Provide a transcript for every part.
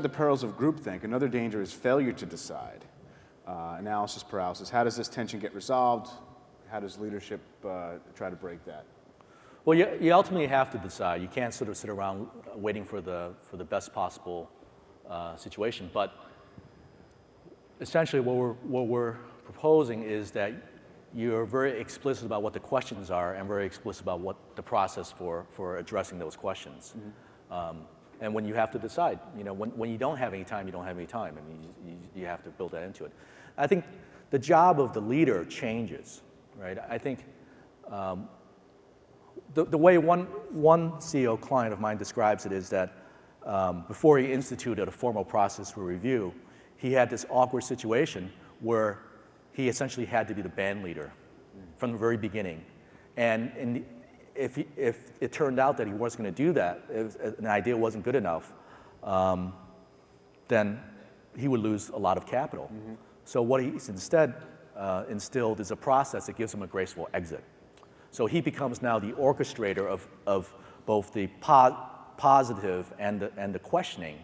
The perils of groupthink. Another danger is failure to decide. Analysis paralysis. How does this tension get resolved? How does leadership try to break that? Well, you ultimately have to decide. You can't sort of sit around waiting for the best possible situation. But essentially, what we're proposing is that you're very explicit about what the questions are and very explicit about what the process for addressing those questions. Mm-hmm. And when you have to decide, when you don't have any time, you don't have any time, and you have to build that into it. I think the job of the leader changes, right? I think the way one CEO client of mine describes it is that before he instituted a formal process for review, he had this awkward situation where he essentially had to be the band leader from the very beginning. And if it turned out that he wasn't going to do that, if an idea wasn't good enough, then he would lose a lot of capital. Mm-hmm. So what he's instead instilled is a process that gives him a graceful exit. So he becomes now the orchestrator of both the positive and the questioning,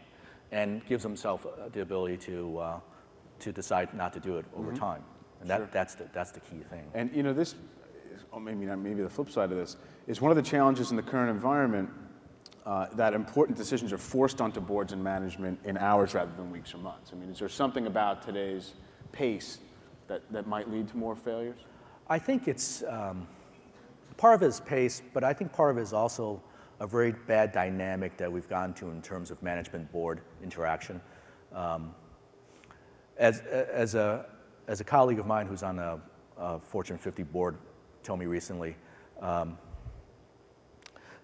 and gives himself the ability to decide not to do it over time. And sure. that's the key thing. And this, maybe the flip side of this, is one of the challenges in the current environment that important decisions are forced onto boards and management in hours rather than weeks or months. I mean, is there something about today's pace that might lead to more failures? I think it's part of it is pace, but I think part of it is also a very bad dynamic that we've gotten to in terms of management board interaction. As a colleague of mine who's on a Fortune 50 board told me recently,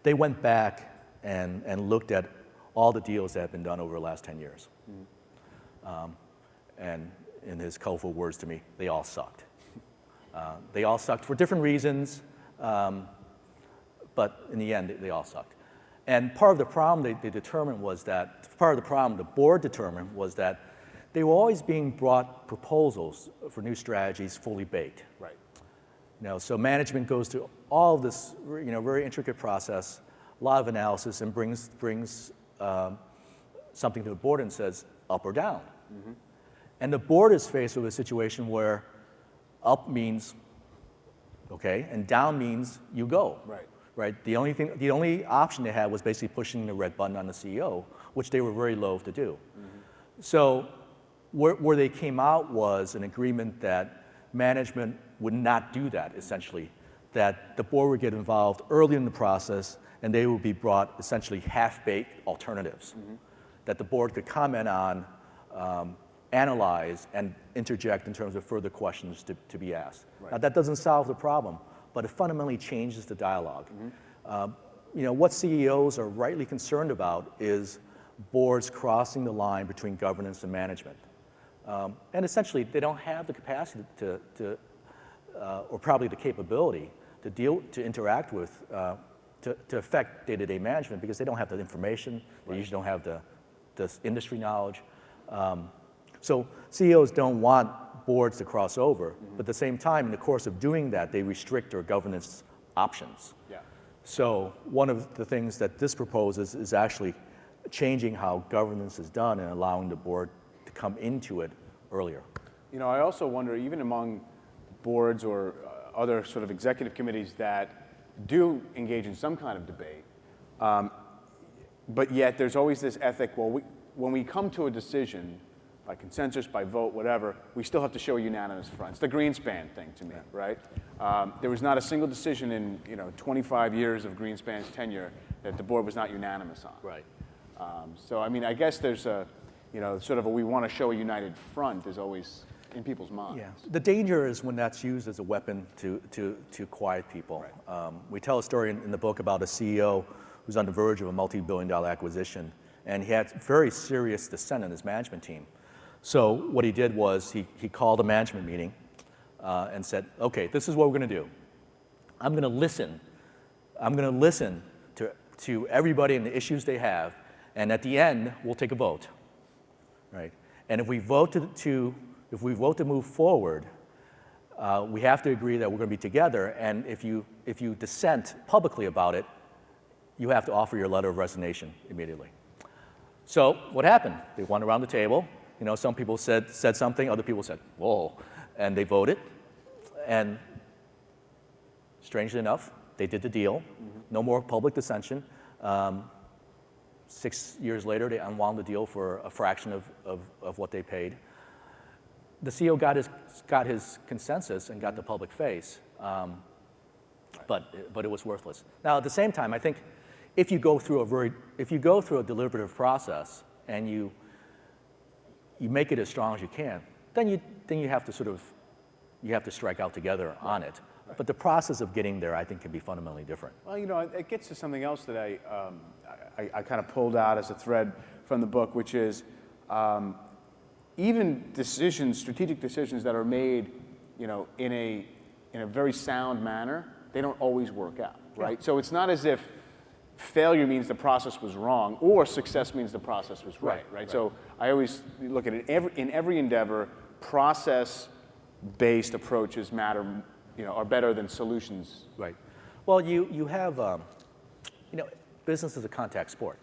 they went back and looked at all the deals that have been done over the last 10 years. Mm-hmm. And in his colorful words to me, they all sucked. They all sucked for different reasons, but in the end, they all sucked. And part of the problem they determined was that, part of the problem the board determined was that they were always being brought proposals for new strategies fully baked. Right. So management goes through all of this, very intricate process, a lot of analysis, and brings something to the board and says up or down. Mm-hmm. And the board is faced with a situation where up means okay, and down means you go. Right. Right. The only option they had was basically pushing the red button on the CEO, which they were very loath to do. Mm-hmm. So where they came out was an agreement that management would not do that, essentially, that the board would get involved early in the process and they would be brought essentially half-baked alternatives that the board could comment on, analyze, and interject in terms of further questions to be asked. Right. Now, that doesn't solve the problem, but it fundamentally changes the dialogue. What CEOs are rightly concerned about is boards crossing the line between governance and management. And essentially, they don't have the capacity or probably the capability to interact with, to affect day-to-day management because they don't have the information, they usually don't have the industry knowledge. So CEOs don't want boards to cross over, but at the same time, in the course of doing that, they restrict their governance options. Yeah. So one of the things that this proposes is actually changing how governance is done and allowing the board to come into it earlier. I also wonder, even among boards or other sort of executive committees that do engage in some kind of debate, but yet there's always this ethic, when we come to a decision, by consensus, by vote, whatever, we still have to show a unanimous front. It's the Greenspan thing to me, right? There was not a single decision in 25 years of Greenspan's tenure that the board was not unanimous on. Right. So I guess there's a sort of we want to show a united front is always in people's minds. Yeah. The danger is when that's used as a weapon to quiet people. Right. We tell a story in the book about a CEO who's on the verge of a multi-billion-dollar acquisition, and he had very serious dissent in his management team. So what he did was he called a management meeting and said, okay, this is what we're going to do. I'm going to listen. I'm going to listen to everybody and the issues they have, and at the end, we'll take a vote. Right? And if we vote to move forward, we have to agree that we're going to be together. And if you dissent publicly about it, you have to offer your letter of resignation immediately. So what happened? They went around the table. Some people said something, other people said, whoa, and they voted. And strangely enough, they did the deal. No more public dissension. 6 years later, they unwound the deal for a fraction of what they paid. The CEO got his consensus and got the public face, but it was worthless. Now, at the same time, I think if you go through a deliberative process and you make it as strong as you can, then you have to strike out together on it. Right. But the process of getting there, I think, can be fundamentally different. Well, it gets to something else that I kind of pulled out as a thread from the book, which is even strategic decisions that are made, in a very sound manner, they don't always work out, right? Yeah. So it's not as if failure means the process was wrong or success means the process was right? So I always look at it, in every endeavor, process-based approaches are better than solutions. Right. Well, you have, business is a contact sport.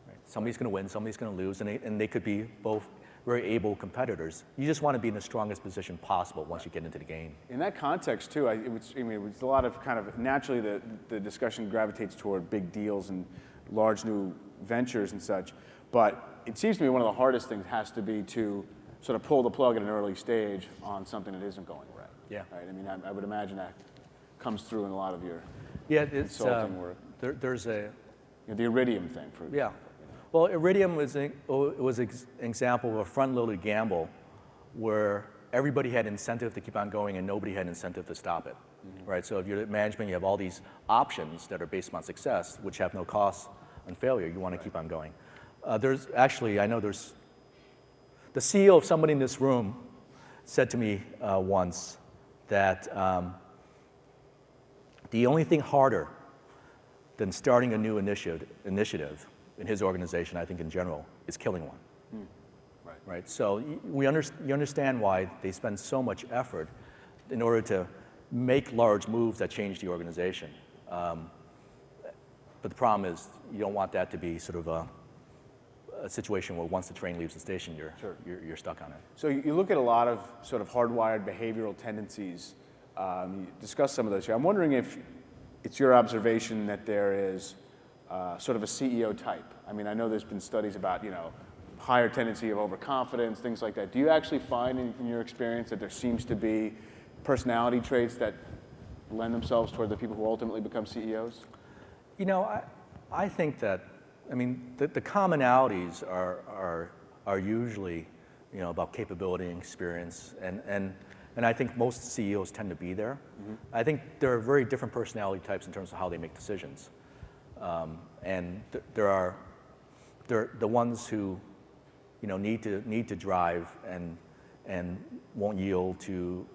Right? Somebody's going to win, somebody's going to lose, and they could be both very able competitors. You just want to be in the strongest position possible once you get into the game. In that context, too, it was a lot of naturally the discussion gravitates toward big deals and large new ventures and such. But it seems to me one of the hardest things has to be to sort of pull the plug at an early stage on something that isn't going right. Yeah. Right? I would imagine that comes through in a lot of your consulting work. There's a... the Iridium thing, for example. Yeah. Well, Iridium was an example of a front-loaded gamble where everybody had incentive to keep on going and nobody had incentive to stop it, right? So if you're at management, you have all these options that are based on success, which have no cost and failure. You want to keep on going. The CEO of somebody in this room said to me once that the only thing harder than starting a new initiative in his organization, I think in general, is killing one. Right. So you understand why they spend so much effort in order to make large moves that change the organization. But the problem is you don't want that to be sort of a situation where once the train leaves the station, you're stuck on it. So you look at a lot of sort of hardwired behavioral tendencies. You discuss some of those here. I'm wondering if it's your observation that there is sort of a CEO type. I know there's been studies about, higher tendency of overconfidence, things like that. Do you actually find in your experience that there seems to be personality traits that lend themselves toward the people who ultimately become CEOs? I think that, the commonalities are usually, about capability and experience, and I think most CEOs tend to be there. I think there are very different personality types in terms of how they make decisions. And there are the ones who, need to drive and won't yield to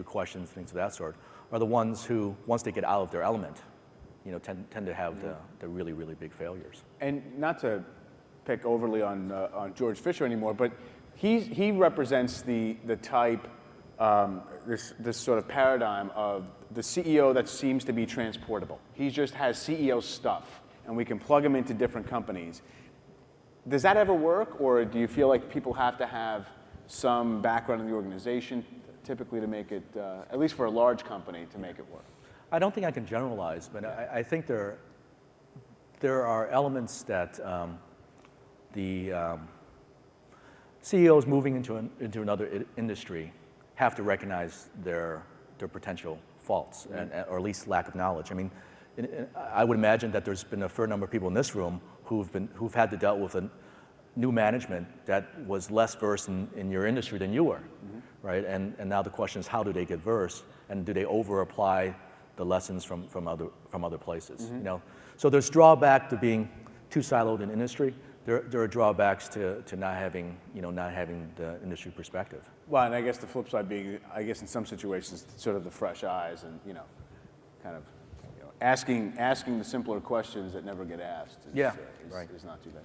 questions, things of that sort, are the ones who, once they get out of their element, tend to have the really, really big failures. And not to pick overly on George Fisher anymore, but he represents the type, this sort of paradigm of the CEO that seems to be transportable. He just has CEO stuff, and we can plug him into different companies. Does that ever work, or do you feel like people have to have some background in the organization, typically to make it, at least for a large company, to make it work? I don't think I can generalize, but I think there are elements that the CEOs moving into another industry have to recognize their potential faults, or at least lack of knowledge. I would imagine that there's been a fair number of people in this room who've had to deal with a new management that was less versed in your industry than you were, right? And now the question is, how do they get versed, and do they over-apply the lessons from other places? So there's drawback to being too siloed in industry. There are drawbacks to not having the industry perspective. Well, and I guess the flip side being, in some situations, sort of the fresh eyes and kind of asking the simpler questions that never get asked is not too bad.